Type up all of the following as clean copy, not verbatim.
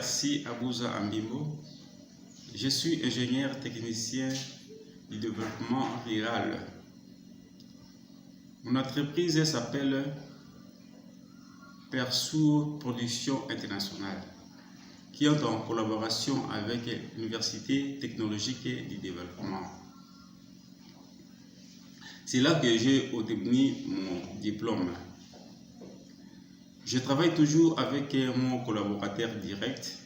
Percy Abouza Ambimbo. Je suis ingénieur technicien du développement rural. Mon entreprise s'appelle Persour Production Internationale, qui est en collaboration avec l'Université technologique du développement. C'est là que j'ai obtenu mon diplôme. Je travaille toujours avec mon collaborateur direct,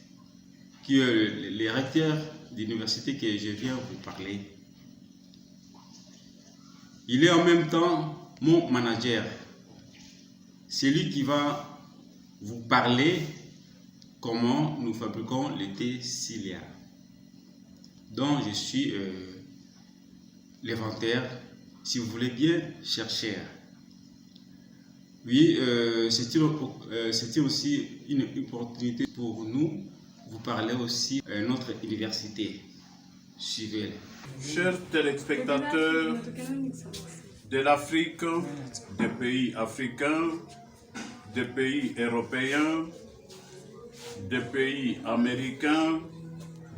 qui est le recteur de l'université que je viens vous parler. Il est en même temps mon manager. C'est lui qui va vous parler comment nous fabriquons le thé Cilia, dont je suis l'inventaire, si vous voulez bien, chercheur. Oui, c'était aussi une opportunité pour nous, vous parler aussi de notre université. Suivez-le. Chers téléspectateurs de l'Afrique, des pays africains, des pays européens, des pays américains,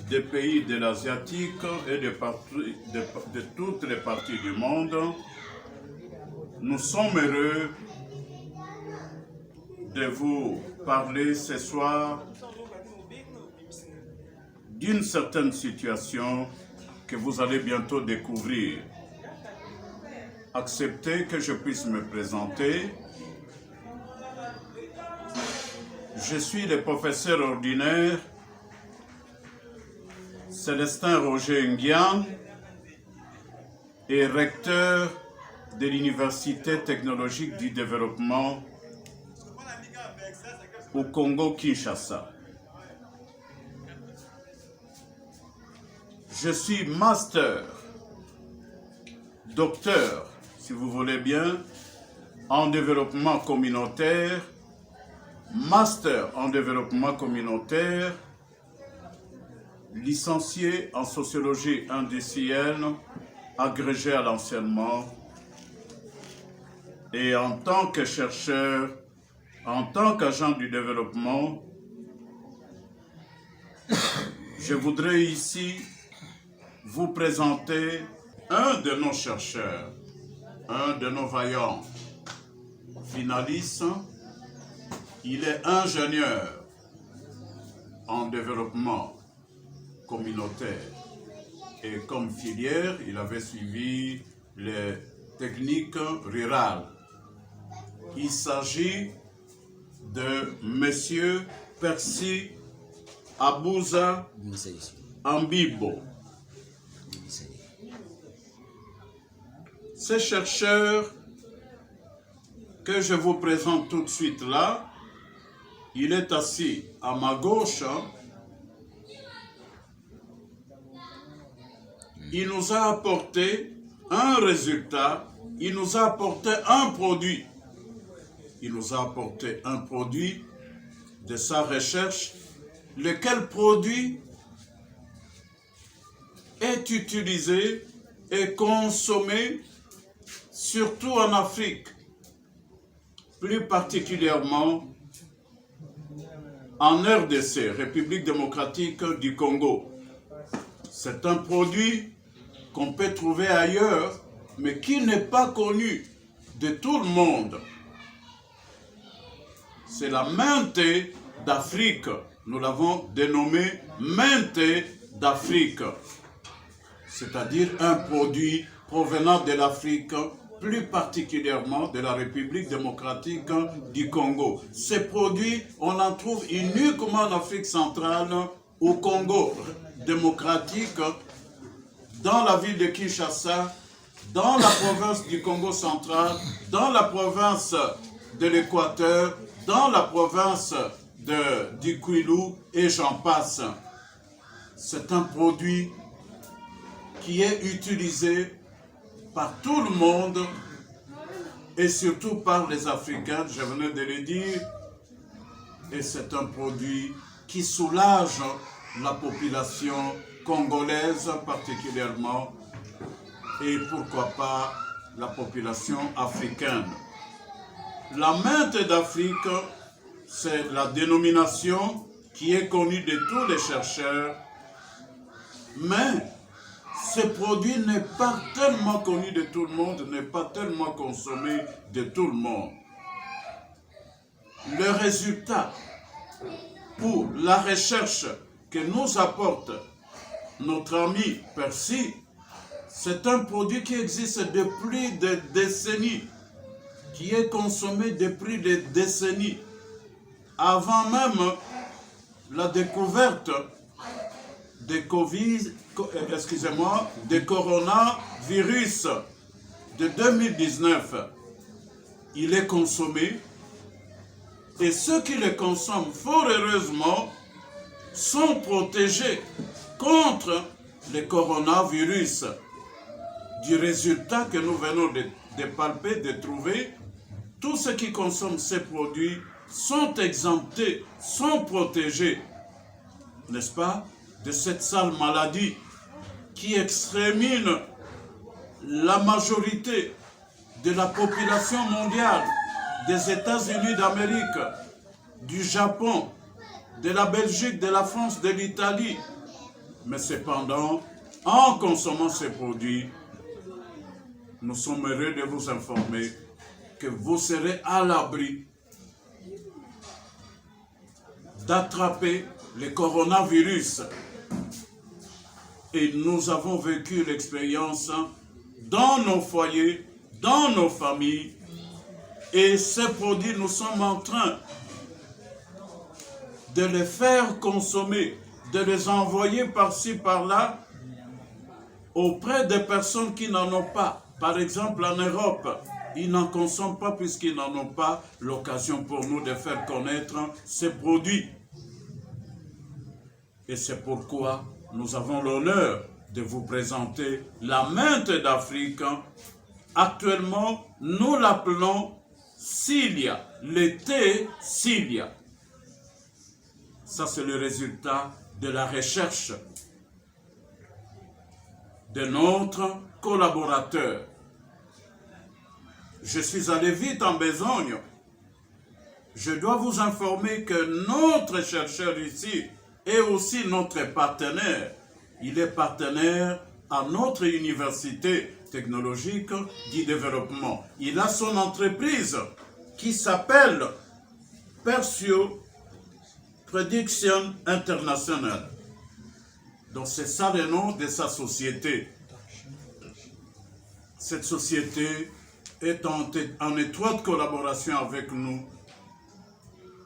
des pays de l'Asiatique et de toutes les parties du monde, nous sommes heureux de vous parler ce soir d'une certaine situation que vous allez bientôt découvrir. Acceptez que je puisse me présenter. Je suis le professeur ordinaire Célestin Roger Nguyen et recteur de l'Université technologique du développement au Congo-Kinshasa. Je suis master, docteur, si vous voulez bien, en développement communautaire, master en développement communautaire, licencié en sociologie industrielle, agrégé à l'enseignement, et en tant que chercheur, en tant qu'agent du développement, je voudrais ici vous présenter un de nos chercheurs, un de nos vaillants finalistes. Il est ingénieur en développement communautaire et comme filière, il avait suivi les techniques rurales. Il s'agit de Monsieur Percy Abouza Ambimbo. Ce chercheur que je vous présente tout de suite là, il est assis à ma gauche. Il nous a apporté un résultat, il nous a apporté un produit. Il nous a apporté un produit de sa recherche, lequel produit est utilisé et consommé surtout en Afrique, plus particulièrement en RDC, République démocratique du Congo. C'est un produit qu'on peut trouver ailleurs, mais qui n'est pas connu de tout le monde. C'est la menthe d'Afrique. Nous l'avons dénommé menthe d'Afrique. C'est-à-dire un produit provenant de l'Afrique, plus particulièrement de la République démocratique du Congo. Ces produits, on en trouve uniquement en Afrique centrale, au Congo démocratique, dans la ville de Kinshasa, dans la province du Congo central, dans la province de l'Équateur, dans la province du Kwilu, et j'en passe. C'est un produit qui est utilisé par tout le monde et surtout par les Africains, je venais de le dire, et c'est un produit qui soulage la population congolaise particulièrement et pourquoi pas la population africaine. La menthe d'Afrique, c'est la dénomination qui est connu de tous les chercheurs, mais ce produit n'est pas tellement connu de tout le monde, n'est pas tellement consommé de tout le monde. Le résultat pour la recherche que nous apporte notre ami Percy, c'est un produit qui existe depuis des décennies, qui est consommé depuis des décennies, avant même la découverte des des coronavirus de 2019. Il est consommé et ceux qui le consomment, fort heureusement, sont protégés contre le coronavirus. Du résultat que nous venons de palper, de trouver, tous ceux qui consomment ces produits sont exemptés, sont protégés, n'est-ce pas, de cette sale maladie qui extermine la majorité de la population mondiale des États-Unis d'Amérique, du Japon, de la Belgique, de la France, de l'Italie. Mais cependant, en consommant ces produits, nous sommes heureux de vous informer que vous serez à l'abri d'attraper le coronavirus. Et nous avons vécu l'expérience dans nos foyers, dans nos familles. Et ces produits, nous sommes en train de les faire consommer, de les envoyer par-ci, par-là, auprès des personnes qui n'en ont pas. Par exemple, en Europe, ils n'en consomment pas puisqu'ils n'en ont pas l'occasion pour nous de faire connaître ces produits. Et c'est pourquoi nous avons l'honneur de vous présenter la menthe d'Afrique. Actuellement, nous l'appelons Cilia, le thé Cilia. Ça, c'est le résultat de la recherche de notre collaborateur. Je suis allé vite en besogne. Je dois vous informer que notre chercheur ici est aussi notre partenaire. Il est partenaire à notre université technologique du développement. Il a son entreprise qui s'appelle Persio Production International. Donc c'est ça le nom de sa société. Cette société est en étroite collaboration avec nous,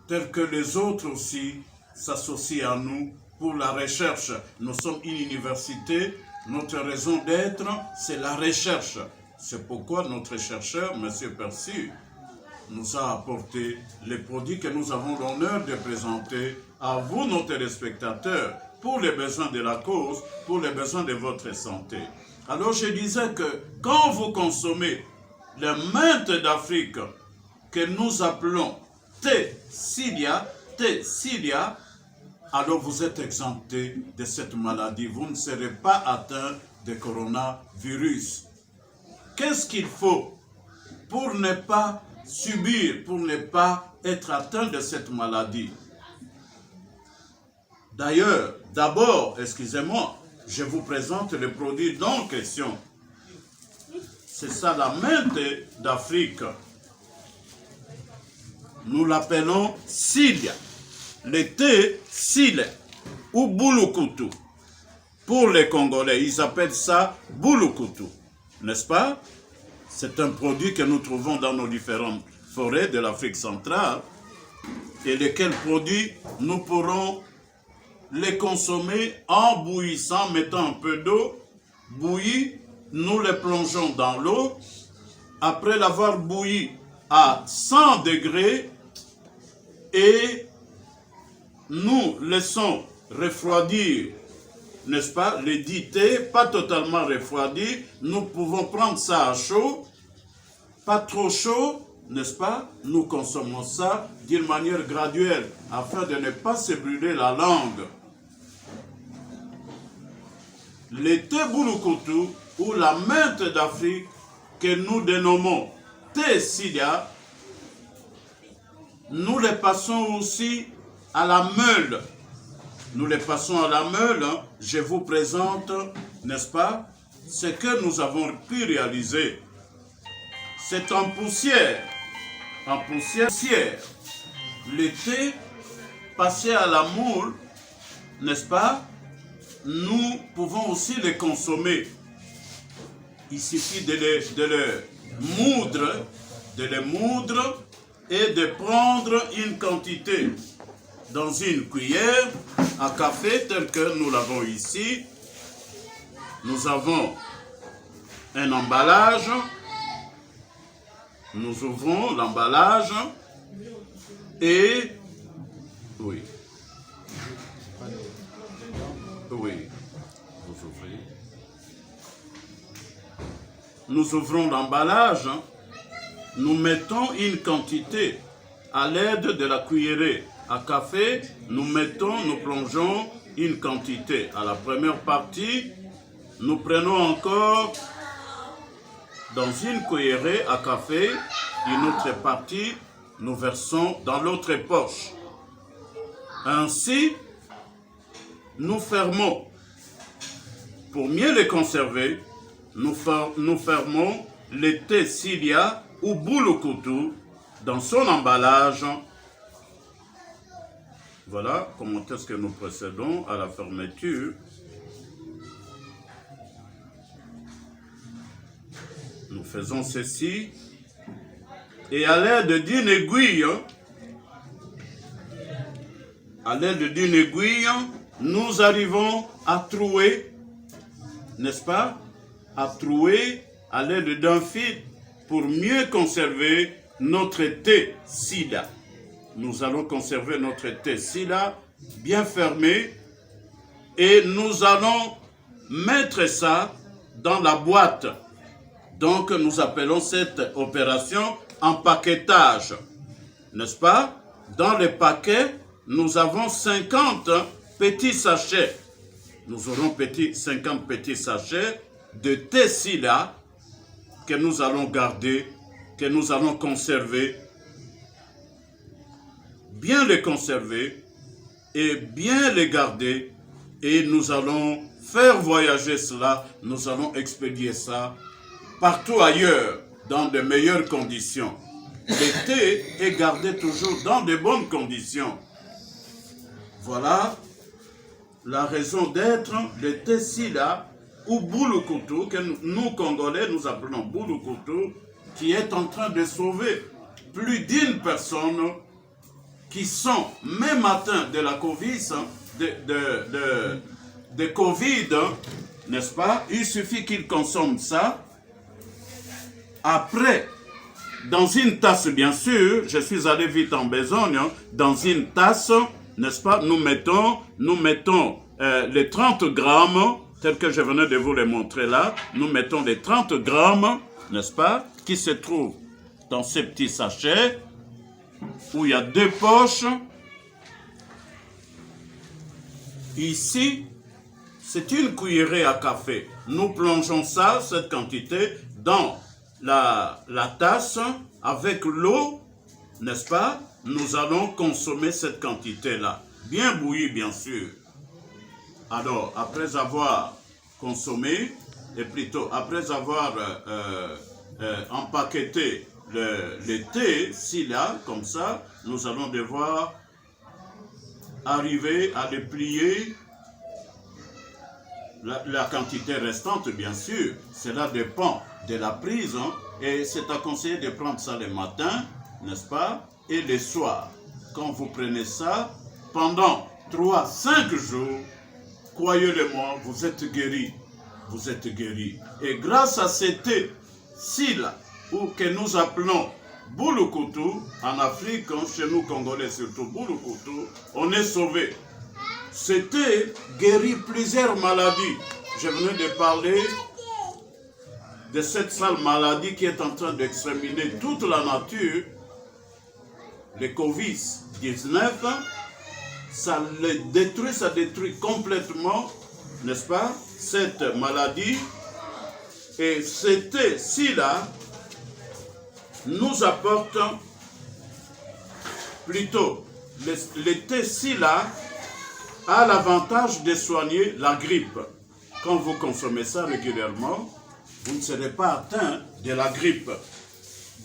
tel que les autres aussi s'associent à nous pour la recherche. Nous sommes une université, notre raison d'être, c'est la recherche. C'est pourquoi notre chercheur, M. Percy, nous a apporté les produits que nous avons l'honneur de présenter à vous, nos téléspectateurs, pour les besoins de la cause, pour les besoins de votre santé. Alors je disais que quand vous consommez les menthe d'Afrique que nous appelons thé Cilia, alors vous êtes exempté de cette maladie. Vous ne serez pas atteint de coronavirus. Qu'est-ce qu'il faut pour ne pas subir, pour ne pas être atteint de cette maladie? D'ailleurs, d'abord, excusez-moi, je vous présente le produit en question. C'est ça la menthe d'Afrique. Nous l'appelons Cilia. Le thé Cilia ou Bulukutu. Pour les Congolais, ils appellent ça Bulukutu. N'est-ce pas? C'est un produit que nous trouvons dans nos différentes forêts de l'Afrique centrale et lesquels produits nous pourrons les consommer en bouillissant, mettant un peu d'eau, bouillie, nous les plongeons dans l'eau. Après l'avoir bouilli à 100 degrés et nous laissons refroidir, n'est-ce pas, le dit thé, pas totalement refroidi, nous pouvons prendre ça à chaud, pas trop chaud, n'est-ce pas, nous consommons ça d'une manière graduelle afin de ne pas se brûler la langue. Le thé Bulukutu ou la menthe d'Afrique que nous dénommons thé Cilia, nous les passons aussi à la meule nous les passons à la meule. Je vous présente, n'est-ce pas, ce que nous avons pu réaliser. C'est en poussière. En poussière. Le thé passé à la moule, n'est-ce pas, nous pouvons aussi les consommer. Il suffit de les moudre et de prendre une quantité dans une cuillère à café tel que nous l'avons ici. Nous avons un emballage. Nous ouvrons l'emballage et oui, vous ouvrez. Nous ouvrons l'emballage. Nous mettons une quantité à l'aide de la cuillerée à café. Nous plongeons une quantité à la première partie. Nous prenons encore dans une cuillerée à café, une autre partie, nous versons dans l'autre poche. Ainsi, nous fermons. Pour mieux les conserver, nous fermons le thé Cilia ou Bulukutu dans son emballage. Voilà comment est-ce que nous procédons à la fermeture. Nous faisons ceci et à l'aide d'une aiguille, nous arrivons à trouer, n'est-ce pas, à trouer à l'aide d'un fil pour mieux conserver notre thé Sila. Nous allons conserver notre thé Sila bien fermé et nous allons mettre ça dans la boîte. Donc, nous appelons cette opération empaquetage, n'est-ce pas? Dans le paquet, nous avons 50 petits sachets. Nous aurons 50 petits sachets de thé Sila que nous allons garder, que nous allons conserver, bien les conserver et bien les garder. Et nous allons faire voyager cela, nous allons expédier ça partout ailleurs, dans de meilleures conditions. Le thé est gardé toujours dans de bonnes conditions. Voilà la raison d'être de thé Sila ou Bulukutu, que nous Congolais nous appelons Bulukutu, qui est en train de sauver plus d'une personne qui sont même atteints de la Covid, de Covid, n'est-ce pas? Il suffit qu'ils consomment ça. Après, dans une tasse, bien sûr, je suis allé vite en besogne, dans une tasse, n'est-ce pas, nous mettons les 30 grammes, tel que je venais de vous les montrer là, nous mettons les 30 grammes, n'est-ce pas, qui se trouvent dans ces petits sachets, où il y a deux poches. Ici, c'est une cuillerée à café. Nous plongeons ça, cette quantité, dans la tasse avec l'eau, n'est-ce pas? Nous allons consommer cette quantité-là. Bien bouillie, bien sûr. Alors, après avoir consommé, et plutôt après avoir empaqueté le thé, Sila, comme ça, nous allons devoir arriver à le plier. La quantité restante, bien sûr, cela dépend de la prise, hein, et c'est à conseiller de prendre ça le matin, n'est-ce pas, et le soir. Quand vous prenez ça, pendant 3-5 jours, croyez-le-moi, vous êtes guéris. Vous êtes guéris. Et grâce à ce thé Sila, ou que nous appelons Bulukutu, en Afrique, hein, chez nous Congolais surtout, Bulukutu, on est sauvé. Ce thé guérit plusieurs maladies. Je venais de parler de cette sale maladie qui est en train d'exterminer toute la nature, le Covid-19, ça détruit complètement, n'est-ce pas, cette maladie. Et ce thé-ci-là nous apporte plutôt, le thé-ci-là a l'avantage de soigner la grippe. Quand vous consommez ça régulièrement, vous ne serez pas atteint de la grippe.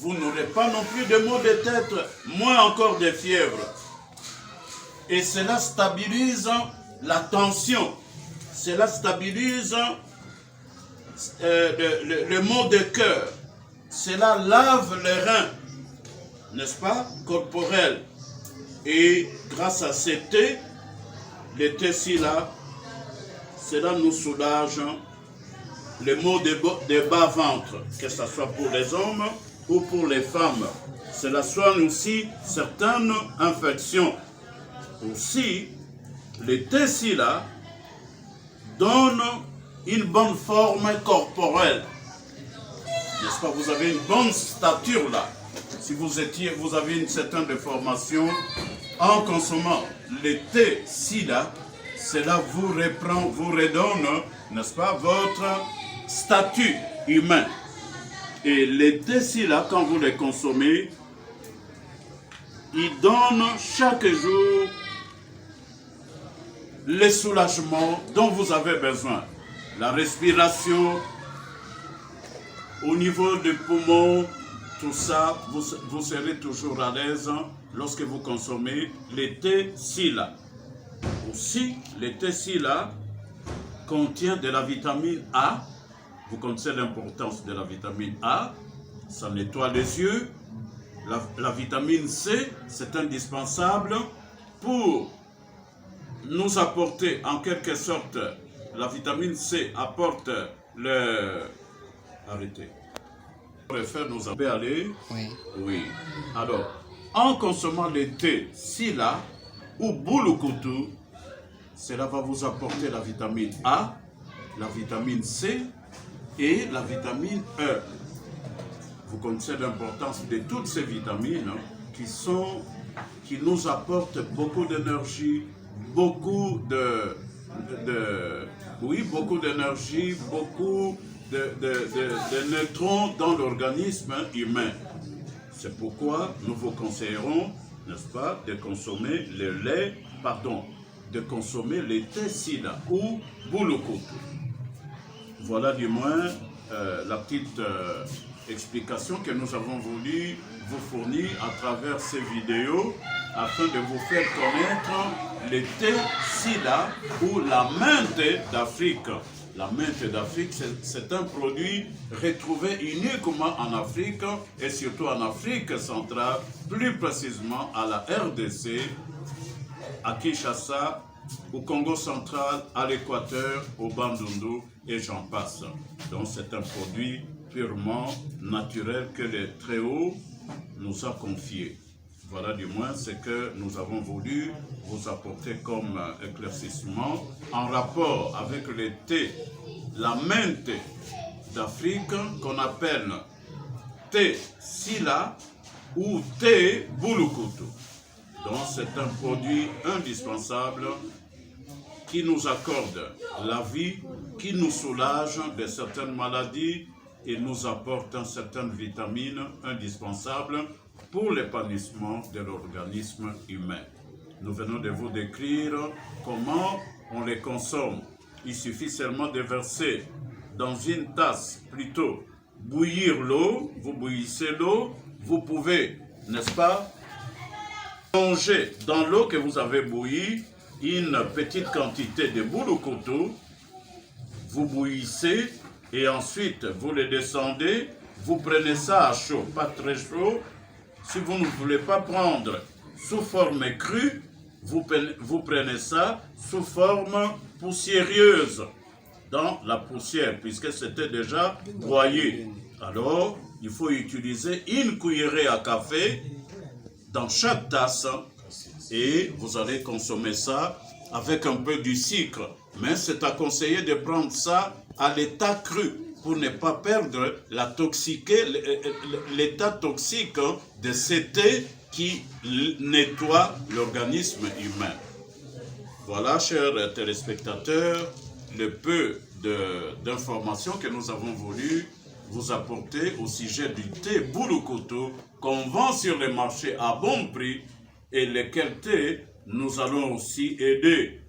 Vous n'aurez pas non plus de maux de tête, moins encore de fièvre. Et cela stabilise la tension. Cela stabilise le maux de cœur. Cela lave les reins, n'est-ce pas, corporels. Et grâce à ce thé, le thé là, cela nous soulage les maux de bas-ventre, que ce soit pour les hommes ou pour les femmes. Cela soigne aussi certaines infections. Aussi, le thé là donne une bonne forme corporelle. N'est-ce pas? Vous avez une bonne stature là. Si vous avez une certaine déformation, en consommant le thé là, cela vous redonne, n'est-ce pas, votre statut humain. Et les thé là, quand vous les consommez, ils donnent chaque jour le soulagement dont vous avez besoin. La respiration, au niveau des poumons, tout ça, vous serez toujours à l'aise lorsque vous consommez le thé là. Aussi, le thé là contient de la vitamine A. Vous connaissez l'importance de la vitamine A. Ça nettoie les yeux. La vitamine C, c'est indispensable pour nous apporter, en quelque sorte, la vitamine C apporte le... Arrêtez. On préfère nous aller. Oui. Oui. Alors, en consommant le thé là ou bulukutu, cela va vous apporter la vitamine A, la vitamine C et la vitamine E. Vous connaissez l'importance de toutes ces vitamines qui nous apportent beaucoup d'énergie, beaucoup d'énergie, beaucoup de neutrons dans l'organisme humain. C'est pourquoi nous vous conseillerons, n'est-ce pas, de consommer de consommer le thé sida ou bulukutu. Voilà du moins la petite explication que nous avons voulu vous fournir à travers ces vidéos afin de vous faire connaître le thé sida ou la menthe d'Afrique. La menthe d'Afrique, c'est un produit retrouvé uniquement en Afrique et surtout en Afrique centrale, plus précisément à la RDC, à Kinshasa, au Congo central, à l'Équateur, au Bandundu et j'en passe. Donc c'est un produit purement naturel que le Très-Haut nous a confié. Voilà du moins ce que nous avons voulu vous apporter comme éclaircissement en rapport avec le thé, la menthe d'Afrique qu'on appelle thé sila ou thé bulukutu. Donc c'est un produit indispensable qui nous accorde la vie, qui nous soulage de certaines maladies et nous apporte certaines vitamines indispensables pour l'épanouissement de l'organisme humain. Nous venons de vous décrire comment on les consomme. Il suffit seulement de verser dans une tasse, plutôt bouillir l'eau, vous bouillissez l'eau, vous pouvez, n'est-ce pas, plonger dans l'eau que vous avez bouillie une petite quantité de bulukutu, vous bouillissez et ensuite vous le descendez, vous prenez ça à chaud, pas très chaud. Si vous ne voulez pas prendre sous forme crue, vous prenez ça sous forme poussiéreuse, dans la poussière, puisque c'était déjà broyé. Alors, il faut utiliser une cuillerée à café dans chaque tasse et vous allez consommer ça avec un peu du sucre. Mais c'est à conseiller de prendre ça à l'état cru pour ne pas perdre l'état toxique de ce thé qui nettoie l'organisme humain. Voilà, chers téléspectateurs, le peu d'informations que nous avons voulu vous apporter au sujet du thé bulukutu qu'on vend sur les marchés à bon prix et lequel thé nous allons aussi aider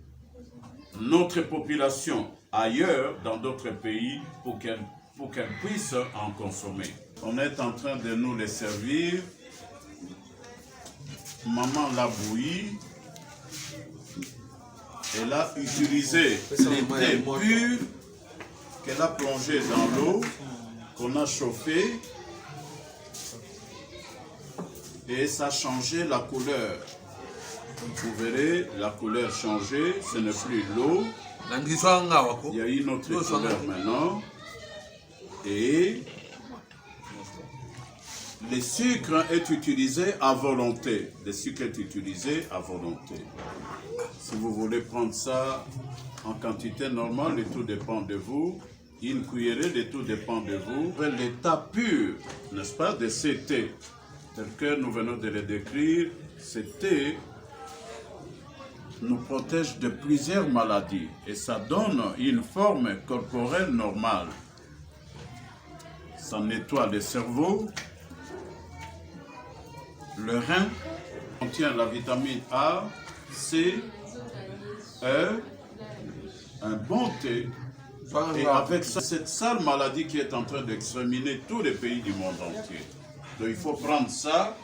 notre population ailleurs, dans d'autres pays, pour qu'elle puisse en consommer. On est en train de nous les servir. Maman l'a bouilli. Elle a utilisé les thés purs qu'elle a plongé dans l'eau, qu'on a chauffé. Et ça a changé la couleur. Vous verrez la couleur changer, ce n'est plus l'eau. Il y a une autre couleur maintenant. Et le sucre est utilisé à volonté. Le sucre est utilisé à volonté. Si vous voulez prendre ça en quantité normale, le tout dépend de vous. Une cuillerée, le tout dépend de vous. L'état pur, n'est-ce pas, de ces thés, tel que nous venons de le décrire, ces thés nous protègent de plusieurs maladies et ça donne une forme corporelle normale. Ça nettoie le cerveau, le rein, contient la vitamine A, C, E, un bon thé. Et avec ça, cette sale maladie qui est en train d'exterminer tous les pays du monde entier. Donc il faut prendre ça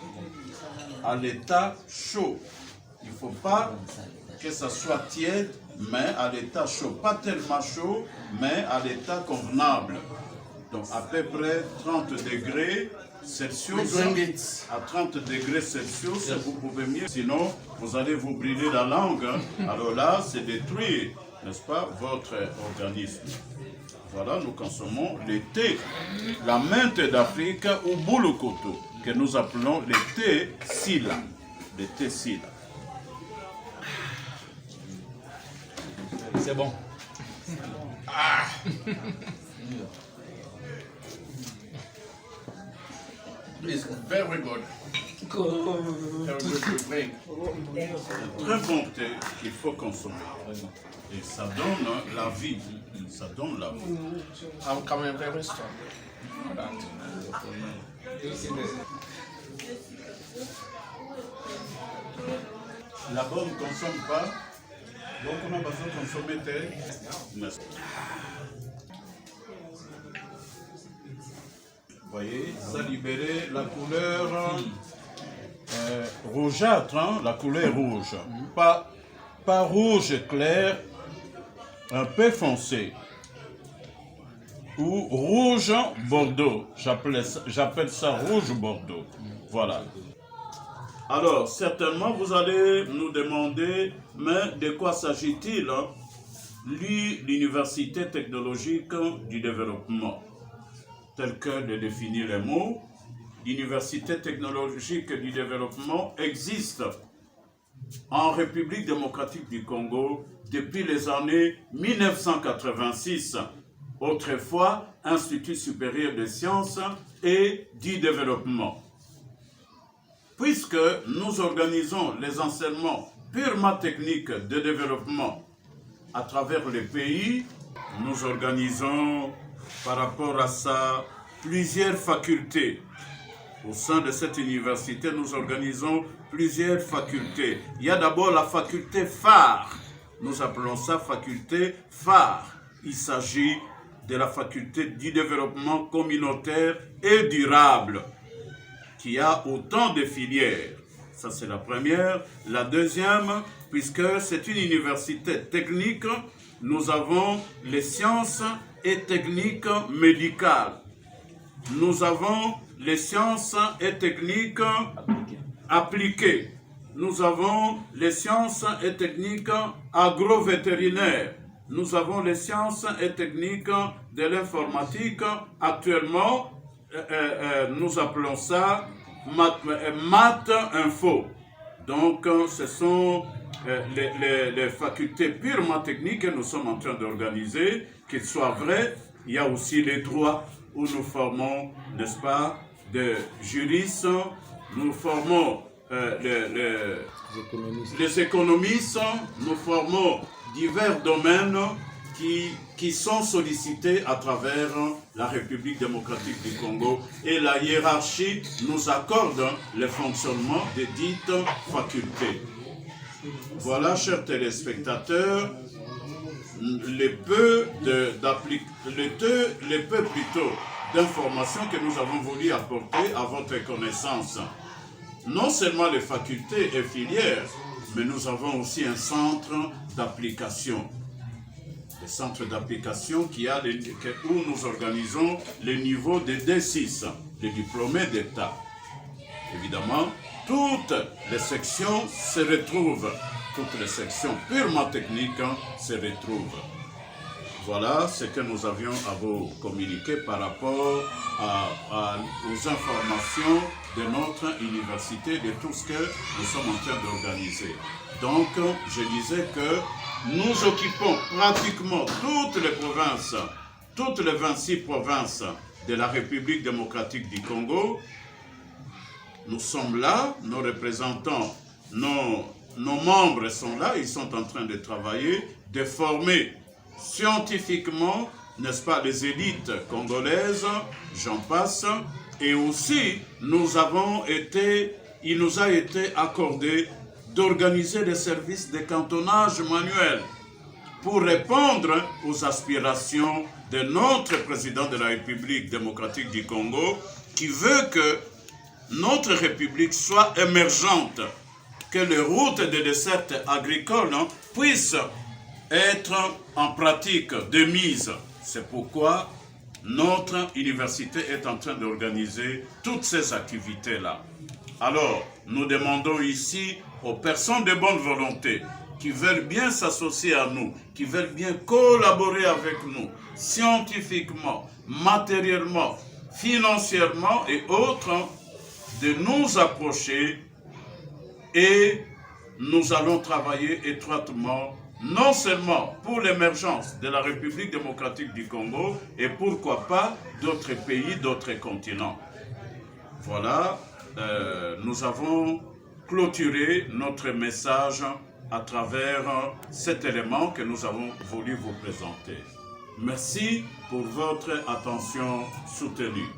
à l'état chaud. Il ne faut pas que ça soit tiède, mais à l'état chaud. Pas tellement chaud, mais à l'état convenable. Donc à peu près 30 degrés Celsius. À 30 degrés Celsius, vous pouvez mieux. Sinon, vous allez vous brûler la langue. Alors là, c'est détruire, n'est-ce pas, votre organisme. Voilà, nous consommons le thé, la menthe d'Afrique ou bulukutu, que nous appelons le thé sila. Le thé sila. C'est bon. Ah. It's very good. Very good to drink. Très bon thé qu'il faut consommer. Et ça donne la vie. Ça donne la vie. I'm coming very strong. Là-bas, on ne consomme pas. Donc, on a besoin de consommer thé. Vous voyez, ça libérait la couleur rougeâtre, hein, la couleur rouge. Pas rouge clair, un peu foncé. Ou rouge bordeaux. J'appelle ça rouge bordeaux. Voilà. Alors, certainement, vous allez nous demander, mais de quoi s'agit-il? L'Université technologique du développement, tel que de définir les mots. L'Université technologique du développement existe en République démocratique du Congo depuis les années 1986. Autrefois, Institut supérieur des sciences et du développement. Puisque nous organisons les enseignements purement techniques de développement à travers les pays, nous organisons par rapport à ça plusieurs facultés. Au sein de cette université, nous organisons plusieurs facultés. Il y a d'abord la faculté phare. Nous appelons ça faculté phare. Il s'agit de la faculté du développement communautaire et durable, qui a autant de filières. Ça, c'est la première. La deuxième, puisque c'est une université technique, nous avons les sciences et techniques médicales. Nous avons les sciences et techniques appliquées. Nous avons les sciences et techniques agrovétérinaires. Nous avons les sciences et techniques de l'informatique. Actuellement, nous appelons ça Math Info. Donc, ce sont les facultés purement techniques que nous sommes en train d'organiser, qu'ils soient vrais. Il y a aussi les droits où nous formons, n'est-ce pas, des juristes, nous formons les économistes, nous formons divers domaines qui sont sollicités à travers la République démocratique du Congo, et la hiérarchie nous accorde le fonctionnement des dites facultés. Voilà, chers téléspectateurs, les peu plutôt d'informations que nous avons voulu apporter à votre connaissance. Non seulement les facultés et filières, mais nous avons aussi un centre d'application. Le centre d'application où nous organisons les niveaux de D6, les diplômés d'État. Évidemment, toutes les sections se retrouvent, toutes les sections purement techniques se retrouvent. Voilà ce que nous avions à vous communiquer par rapport aux informations de notre université, de tout ce que nous sommes en train d'organiser. Donc, je disais que nous occupons pratiquement toutes les provinces, toutes les 26 provinces de la République démocratique du Congo. Nous sommes là, nos représentants, nos membres sont là, ils sont en train de travailler, de former scientifiquement, n'est-ce pas, les élites congolaises, j'en passe, et aussi il nous a été accordé d'organiser des services de cantonnage manuel pour répondre aux aspirations de notre président de la République démocratique du Congo qui veut que notre République soit émergente, que les routes de desserte agricole puissent être en pratique de mise. C'est pourquoi notre université est en train d'organiser toutes ces activités-là. Alors, nous demandons ici aux personnes de bonne volonté qui veulent bien s'associer à nous, qui veulent bien collaborer avec nous, scientifiquement, matériellement, financièrement et autres, de nous approcher et nous allons travailler étroitement, non seulement pour l'émergence de la République démocratique du Congo et pourquoi pas d'autres pays, d'autres continents. Voilà, nous avons clôturé notre message à travers cet élément que nous avons voulu vous présenter. Merci pour votre attention soutenue.